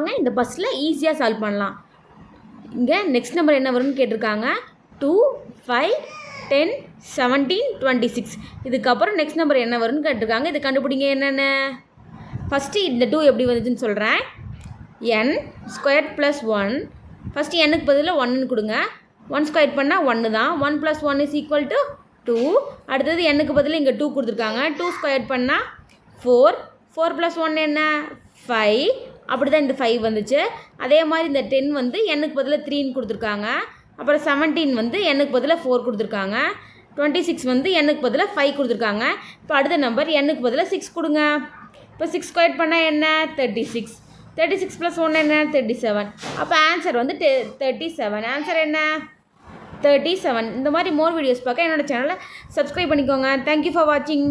வாங்க இந்த பஸ்ஸில் ஈஸியாக சால்வ் பண்ணலாம். இங்கே நெக்ஸ்ட் நம்பர் என்ன வரும்னு கேட்டிருக்காங்க. 2, 5, 10, 17, 26. இதுக்கப்புறம் நெக்ஸ்ட் நம்பர் என்ன வரும்னு கேட்டிருக்காங்க. இது கண்டுபிடிங்க என்னென்ன. ஃபஸ்ட்டு இந்த 2 எப்படி வந்துச்சுன்னு சொல்கிறேன். n square plus 1. ஃபஸ்ட்டு என்னுக்கு பதிலாக 1ன்னு கொடுங்க. 1 ஸ்கொயர் பண்ணால் 1 தான். 1 + 1 = 2. அடுத்தது என்னுக்கு பதிலாக இங்கே 2 கொடுத்துருக்காங்க. 2 ஸ்கொயர் பண்ணால் 4. 4 + 1 என்ன 5. அப்படி தான் இந்த 5 வந்துச்சு. அதே மாதிரி இந்த 10 வந்து என்னுக்கு பதிலாக 3ன்னு கொடுத்துருக்காங்க. அப்புறம் 17 வந்து என்னுக்கு பதிலாக 4 கொடுத்துருக்காங்க. 26 வந்து என்னுக்கு பதிலாக 5 கொடுத்துருக்காங்க. இப்போ அடுத்த நம்பர் என்னுக்கு பதிலாக 6 கொடுங்க. இப்போ 6 ஸ்கொயர் பண்ணால் என்ன 36. 36 + 1 என்ன 37. அப்போ ஆன்சர் வந்து 37. ஆன்சர் என்ன 37. இந்த மாதிரி மோர் வீடியோஸ் பார்க்க என்னோடய சேனலை சப்ஸ்கிரைப் பண்ணிக்கோங்க. தேங்க்யூ ஃபார் வாட்சிங்.